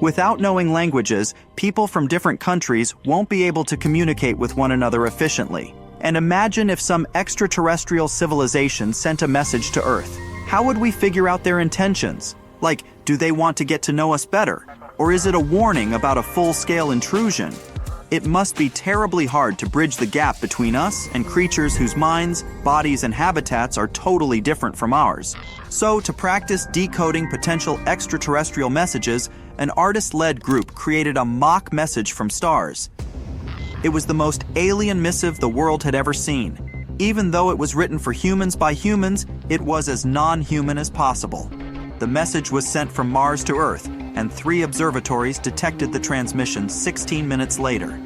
Without knowing languages, people from different countries won't be able to communicate with one another efficiently. And imagine if some extraterrestrial civilization sent a message to Earth. How would we figure out their intentions? Like, do they want to get to know us better? Or is it a warning about a full-scale intrusion? It must be terribly hard to bridge the gap between us and creatures whose minds, bodies, and habitats are totally different from ours. So, to practice decoding potential extraterrestrial messages, an artist-led group created a mock message from stars. It was the most alien missive the world had ever seen. Even though it was written for humans by humans, it was as non-human as possible. The message was sent from Mars to Earth, and 3 observatories detected the transmission 16 minutes later.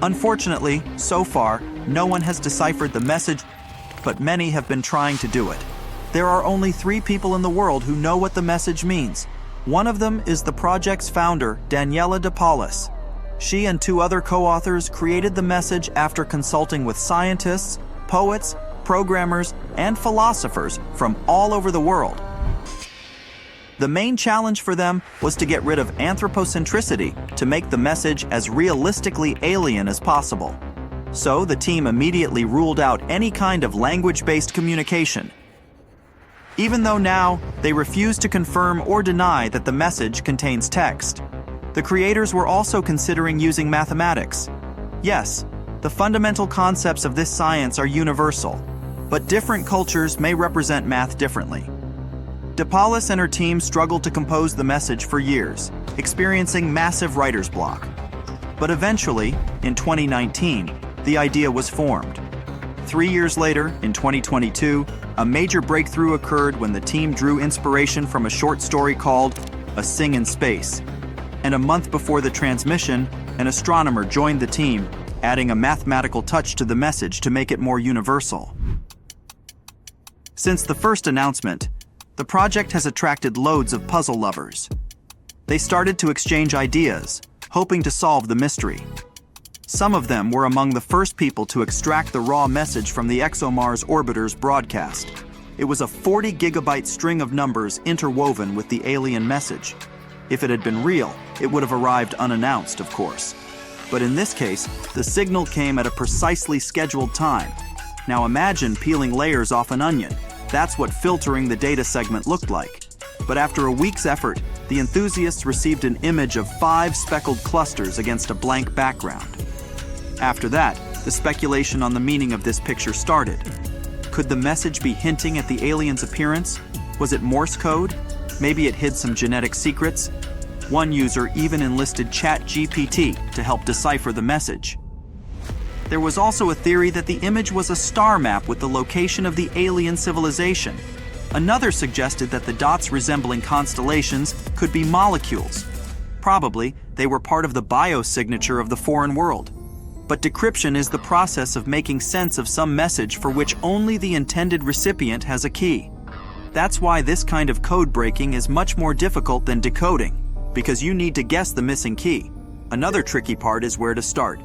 Unfortunately, so far, no one has deciphered the message, but many have been trying to do it. There are only 3 people in the world who know what the message means. One of them is the project's founder, Daniela De Paulus. She and 2 other co-authors created the message after consulting with scientists, poets, programmers, and philosophers from all over the world. The main challenge for them was to get rid of anthropocentricity to make the message as realistically alien as possible. So the team immediately ruled out any kind of language-based communication. Even though now they refuse to confirm or deny that the message contains text. The creators were also considering using mathematics. Yes, the fundamental concepts of this science are universal, but different cultures may represent math differently. De Paulus and her team struggled to compose the message for years, experiencing massive writer's block. But eventually, in 2019, the idea was formed. 3 years later, in 2022, a major breakthrough occurred when the team drew inspiration from a short story called A Sing in Space. And a month before the transmission, an astronomer joined the team, adding a mathematical touch to the message to make it more universal. Since the first announcement, the project has attracted loads of puzzle lovers. They started to exchange ideas, hoping to solve the mystery. Some of them were among the first people to extract the raw message from the ExoMars orbiter's broadcast. It was a 40-gigabyte string of numbers interwoven with the alien message. If it had been real, it would have arrived unannounced, of course. But in this case, the signal came at a precisely scheduled time. Now imagine peeling layers off an onion. That's what filtering the data segment looked like. But after a week's effort, the enthusiasts received an image of 5 speckled clusters against a blank background. After that, the speculation on the meaning of this picture started. Could the message be hinting at the alien's appearance? Was it Morse code? Maybe it hid some genetic secrets? One user even enlisted ChatGPT to help decipher the message. There was also a theory that the image was a star map with the location of the alien civilization. Another suggested that the dots resembling constellations could be molecules. Probably, they were part of the biosignature of the foreign world. But decryption is the process of making sense of some message for which only the intended recipient has a key. That's why this kind of code breaking is much more difficult than decoding, because you need to guess the missing key. Another tricky part is where to start.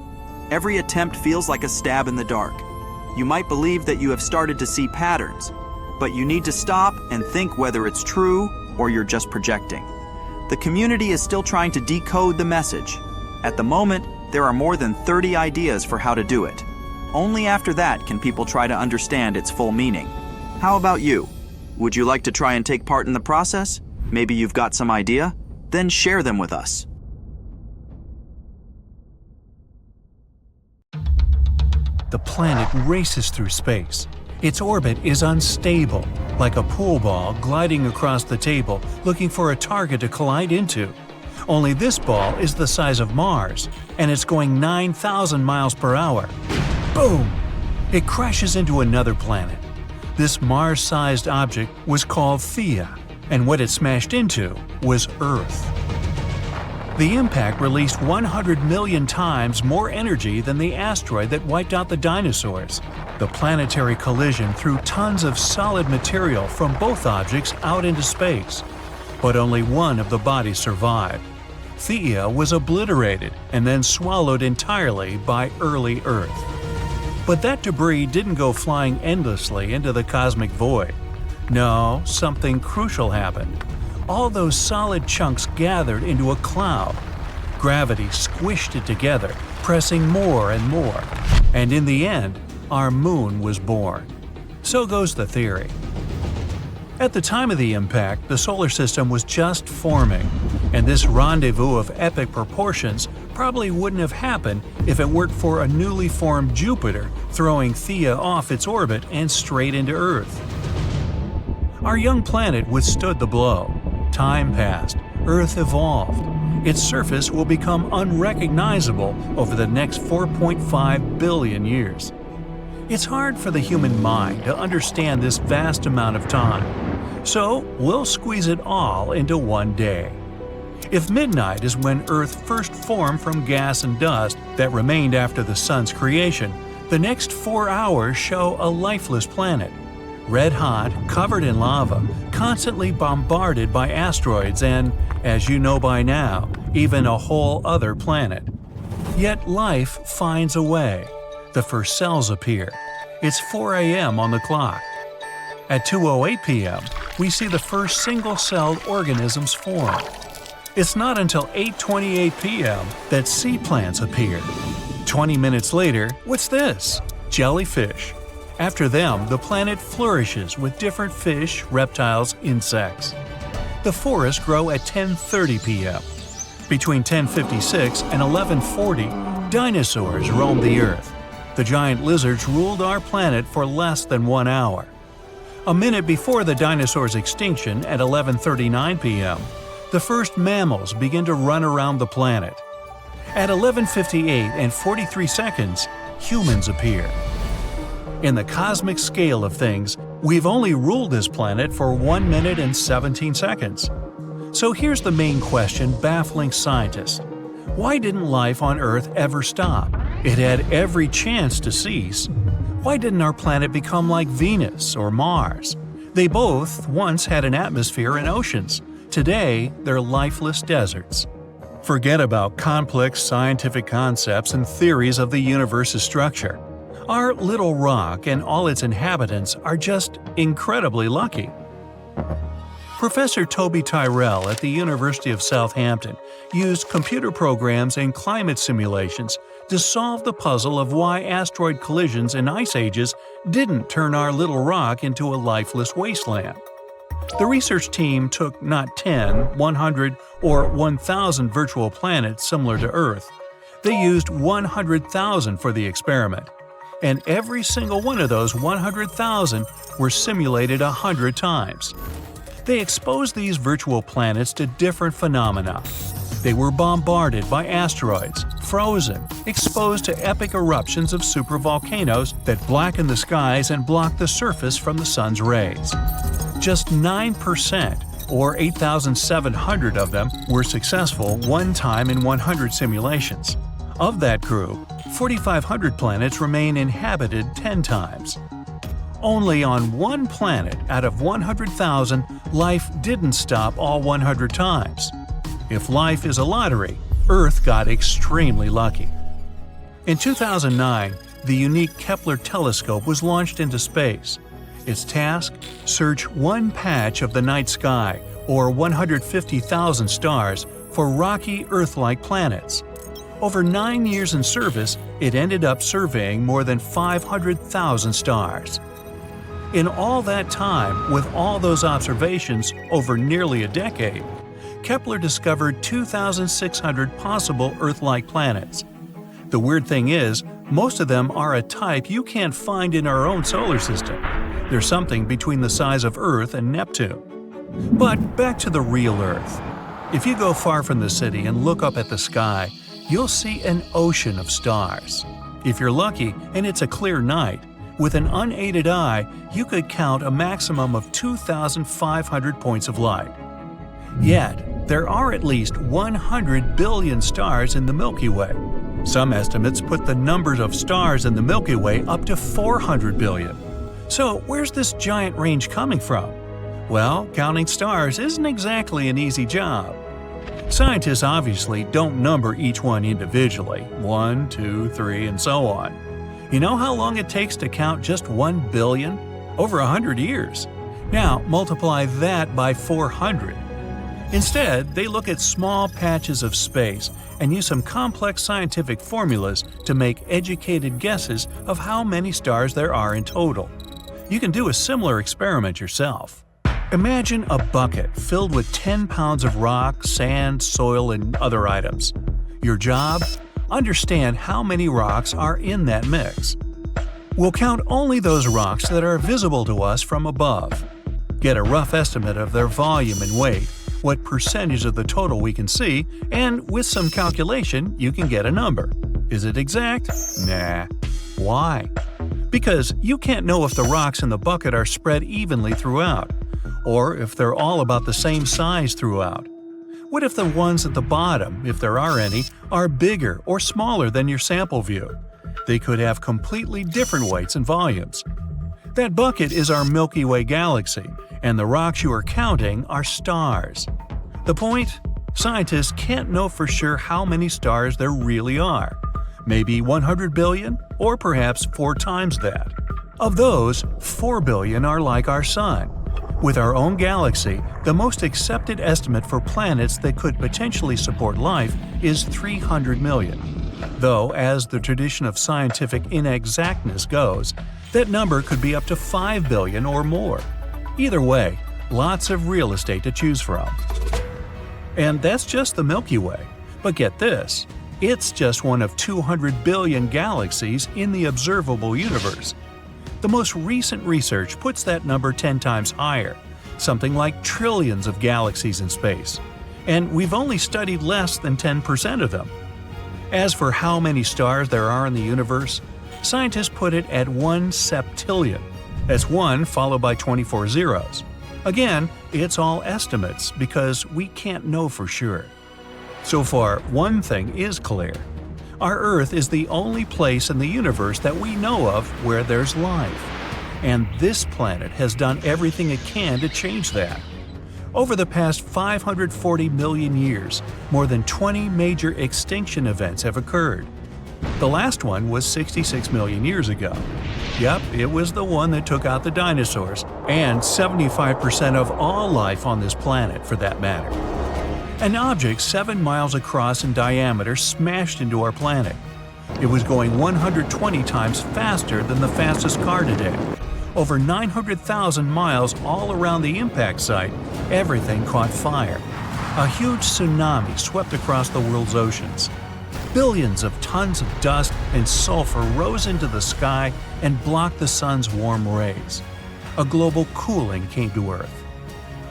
Every attempt feels like a stab in the dark. You might believe that you have started to see patterns, but you need to stop and think whether it's true or you're just projecting. The community is still trying to decode the message. At the moment, there are more than 30 ideas for how to do it. Only after that can people try to understand its full meaning. How about you? Would you like to try and take part in the process? Maybe you've got some idea? Then share them with us. The planet races through space. Its orbit is unstable, like a pool ball gliding across the table looking for a target to collide into. Only this ball is the size of Mars, and it's going 9,000 miles per hour. Boom! It crashes into another planet. This Mars-sized object was called Theia, and what it smashed into was Earth. The impact released 100 million times more energy than the asteroid that wiped out the dinosaurs. The planetary collision threw tons of solid material from both objects out into space. But only one of the bodies survived. Theia was obliterated and then swallowed entirely by early Earth. But that debris didn't go flying endlessly into the cosmic void. No, something crucial happened. all those solid chunks gathered into a cloud. Gravity squished it together, pressing more and more. And in the end, our moon was born. So goes the theory. At the time of the impact, the solar system was just forming, and this rendezvous of epic proportions probably wouldn't have happened if it weren't for a newly formed Jupiter throwing Theia off its orbit and straight into Earth. Our young planet withstood the blow. Time passed, Earth evolved. Its surface will become unrecognizable over the next 4.5 billion years. It's hard for the human mind to understand this vast amount of time, so we'll squeeze it all into one day. If midnight is when Earth first formed from gas and dust that remained after the Sun's creation, the next 4 hours show a lifeless planet. Red-hot, covered in lava, constantly bombarded by asteroids and, as you know by now, even a whole other planet. Yet life finds a way. The first cells appear. It's 4 a.m. on the clock. At 2:08 p.m., we see the first single-celled organisms form. It's not until 8:28 p.m. that sea plants appear. 20 minutes later, what's this? Jellyfish. After them, the planet flourishes with different fish, reptiles, insects. The forests grow at 10:30 p.m. Between 10:56 and 11:40, dinosaurs roamed the Earth. The giant lizards ruled our planet for less than 1 hour. A minute before the dinosaurs' extinction at 11:39 p.m., the first mammals begin to run around the planet. At 11:58 and 43 seconds, humans appear. In the cosmic scale of things, we've only ruled this planet for 1 minute and 17 seconds. So here's the main question baffling scientists. Why didn't life on Earth ever stop? It had every chance to cease. Why didn't our planet become like Venus or Mars? They both once had an atmosphere and oceans. Today, they're lifeless deserts. Forget about complex scientific concepts and theories of the universe's structure. Our little rock and all its inhabitants are just incredibly lucky. Professor Toby Tyrrell at the University of Southampton used computer programs and climate simulations to solve the puzzle of why asteroid collisions and ice ages didn't turn our little rock into a lifeless wasteland. The research team took not 10, 100, or 1,000 virtual planets similar to Earth. They used 100,000 for the experiment. And every single one of those 100,000 were simulated 100 times. They exposed these virtual planets to different phenomena. They were bombarded by asteroids, frozen, exposed to epic eruptions of supervolcanoes that blacken the skies and block the surface from the sun's rays. Just 9%, or 8,700 of them, were successful one time in 100 simulations. Of that group, 4,500 planets remain inhabited 10 times. Only on one planet out of 100,000, life didn't stop all 100 times. If life is a lottery, Earth got extremely lucky. In 2009, the unique Kepler telescope was launched into space. Its task? Search one patch of the night sky, or 150,000 stars, for rocky Earth-like planets. Over 9 years in service, it ended up surveying more than 500,000 stars. In all that time, with all those observations over nearly a decade, Kepler discovered 2,600 possible Earth-like planets. The weird thing is, most of them are a type you can't find in our own solar system. They're something between the size of Earth and Neptune. But back to the real Earth. If you go far from the city and look up at the sky, you'll see an ocean of stars. If you're lucky and it's a clear night, with an unaided eye, you could count a maximum of 2,500 points of light. Yet, there are at least 100 billion stars in the Milky Way. Some estimates put the numbers of stars in the Milky Way up to 400 billion. So, where's this giant range coming from? Well, counting stars isn't exactly an easy job. Scientists obviously don't number each one individually, 1, 2, 3, and so on. You know how long it takes to count just 1 billion? Over 100 years. Now, multiply that by 400. Instead, they look at small patches of space and use some complex scientific formulas to make educated guesses of how many stars there are in total. You can do a similar experiment yourself. Imagine a bucket filled with 10 pounds of rock, sand, soil, and other items. Your job? Understand how many rocks are in that mix. We'll count only those rocks that are visible to us from above. Get a rough estimate of their volume and weight, what percentage of the total we can see, and with some calculation, you can get a number. Is it exact? Nah. Why? Because you can't know if the rocks in the bucket are spread evenly throughout, or if they're all about the same size throughout. What if the ones at the bottom, if there are any, are bigger or smaller than your sample view? They could have completely different weights and volumes. That bucket is our Milky Way galaxy, and the rocks you are counting are stars. The point? Scientists can't know for sure how many stars there really are. Maybe 100 billion, or perhaps 4 times that. Of those, 4 billion are like our Sun. With our own galaxy, the most accepted estimate for planets that could potentially support life is 300 million. Though, as the tradition of scientific inexactness goes, that number could be up to 5 billion or more. Either way, lots of real estate to choose from. And that's just the Milky Way. But get this, it's just one of 200 billion galaxies in the observable universe. The most recent research puts that number 10 times higher, something like trillions of galaxies in space. And we've only studied less than 10% of them. As for how many stars there are in the universe, scientists put it at 1 septillion. That's 1 followed by 24 zeros. Again, it's all estimates because we can't know for sure. So far, one thing is clear. Our Earth is the only place in the universe that we know of where there's life. And this planet has done everything it can to change that. Over the past 540 million years, more than 20 major extinction events have occurred. The last one was 66 million years ago. Yep, it was the one that took out the dinosaurs, and 75% of all life on this planet for that matter. An object 7 miles across in diameter smashed into our planet. It was going 120 times faster than the fastest car today. Over 900,000 miles all around the impact site, everything caught fire. A huge tsunami swept across the world's oceans. Billions of tons of dust and sulfur rose into the sky and blocked the sun's warm rays. A global cooling came to Earth.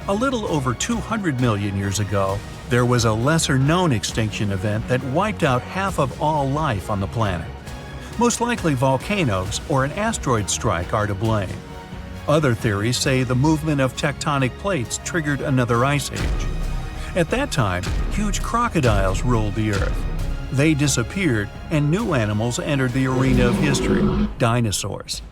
A little over 200 million years ago, there was a lesser-known extinction event that wiped out half of all life on the planet. Most likely volcanoes or an asteroid strike are to blame. Other theories say the movement of tectonic plates triggered another ice age. At that time, huge crocodiles ruled the Earth. They disappeared and new animals entered the arena of history, dinosaurs.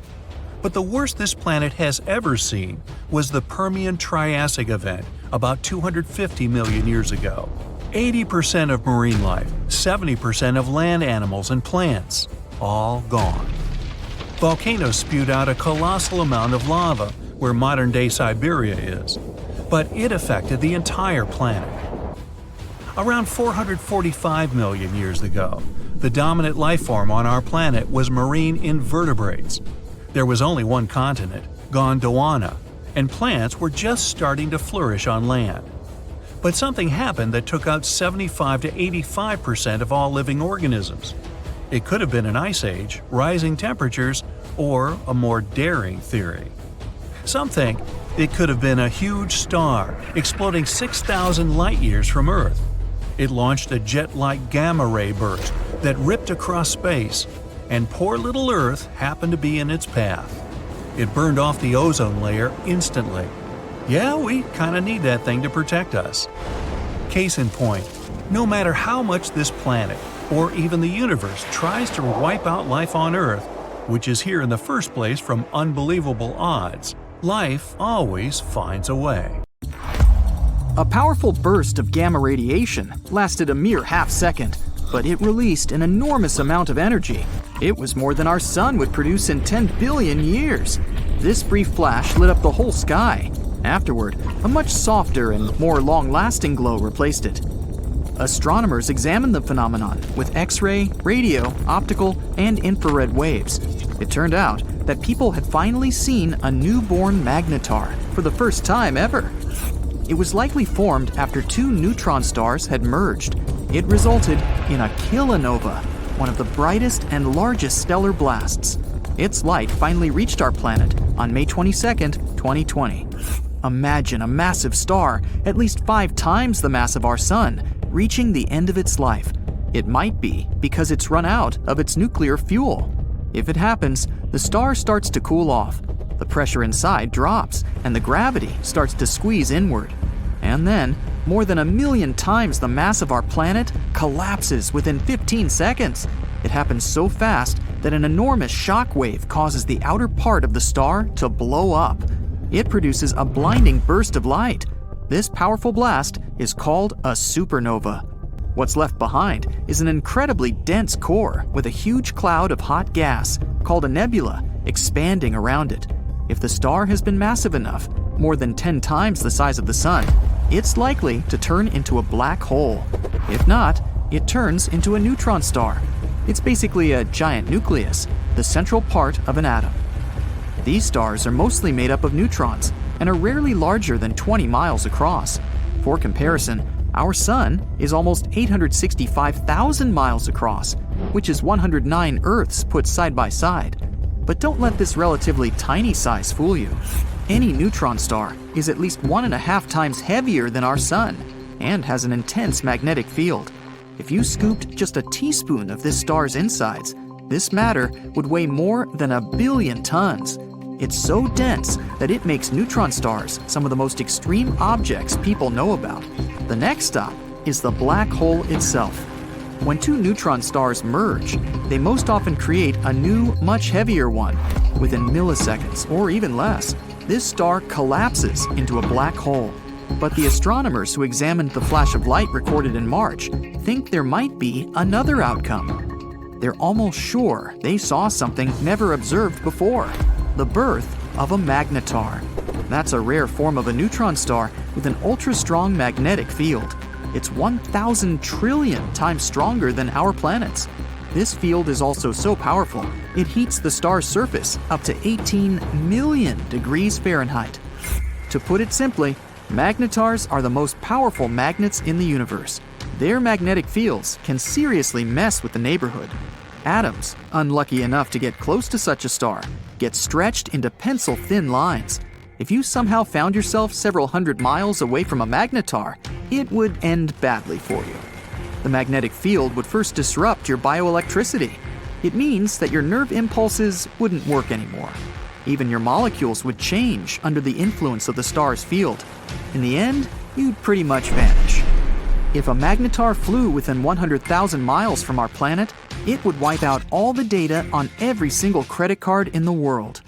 But the worst this planet has ever seen was the Permian-Triassic event about 250 million years ago. 80% of marine life, 70% of land animals and plants, all gone. Volcanoes spewed out a colossal amount of lava where modern-day Siberia is, but it affected the entire planet. Around 445 million years ago, the dominant life form on our planet was marine invertebrates. There was only one continent, Gondwana, and plants were just starting to flourish on land. But something happened that took out 75 to 85% of all living organisms. It could have been an ice age, rising temperatures, or a more daring theory. Some think it could have been a huge star exploding 6,000 light-years from Earth. It launched a jet-like gamma-ray burst that ripped across space, and poor little Earth happened to be in its path. It burned off the ozone layer instantly. Yeah, we kinda need that thing to protect us. Case in point, no matter how much this planet, or even the universe, tries to wipe out life on Earth, which is here in the first place from unbelievable odds, life always finds a way. A powerful burst of gamma radiation lasted a mere half-second, but it released an enormous amount of energy. It was more than our sun would produce in 10 billion years. This brief flash lit up the whole sky. Afterward, a much softer and more long-lasting glow replaced it. Astronomers examined the phenomenon with X-ray, radio, optical, and infrared waves. It turned out that people had finally seen a newborn magnetar for the first time ever. It was likely formed after two neutron stars had merged. It resulted in a kilonova, one of the brightest and largest stellar blasts. Its light finally reached our planet on May 22, 2020. Imagine a massive star, at least 5 times the mass of our Sun, reaching the end of its life. It might be because it's run out of its nuclear fuel. If it happens, the star starts to cool off. The pressure inside drops, and the gravity starts to squeeze inward. And then, more than 1,000,000 times the mass of our planet collapses within 15 seconds. It happens so fast that an enormous shock wave causes the outer part of the star to blow up. It produces a blinding burst of light. This powerful blast is called a supernova. What's left behind is an incredibly dense core with a huge cloud of hot gas, called a nebula, expanding around it. If the star has been massive enough, more than 10 times the size of the Sun, it's likely to turn into a black hole. If not, it turns into a neutron star. It's basically a giant nucleus, the central part of an atom. These stars are mostly made up of neutrons and are rarely larger than 20 miles across. For comparison, our Sun is almost 865,000 miles across, which is 109 Earths put side by side. But don't let this relatively tiny size fool you. Any neutron star is at least 1.5 times heavier than our Sun and has an intense magnetic field. If you scooped just a teaspoon of this star's insides, this matter would weigh more than 1 billion tons. It's so dense that it makes neutron stars some of the most extreme objects people know about. The next stop is the black hole itself. When two neutron stars merge, they most often create a new, much heavier one. Within milliseconds, or even less, this star collapses into a black hole. But the astronomers who examined the flash of light recorded in March think there might be another outcome. They're almost sure they saw something never observed before: the birth of a magnetar. That's a rare form of a neutron star with an ultra-strong magnetic field. It's 1,000 trillion times stronger than our planet's. This field is also so powerful, it heats the star's surface up to 18 million degrees Fahrenheit. To put it simply, magnetars are the most powerful magnets in the universe. Their magnetic fields can seriously mess with the neighborhood. Atoms, unlucky enough to get close to such a star, get stretched into pencil-thin lines. If you somehow found yourself several hundred miles away from a magnetar, it would end badly for you. The magnetic field would first disrupt your bioelectricity. It means that your nerve impulses wouldn't work anymore. Even your molecules would change under the influence of the star's field. In the end, you'd pretty much vanish. If a magnetar flew within 100,000 miles from our planet, it would wipe out all the data on every single credit card in the world.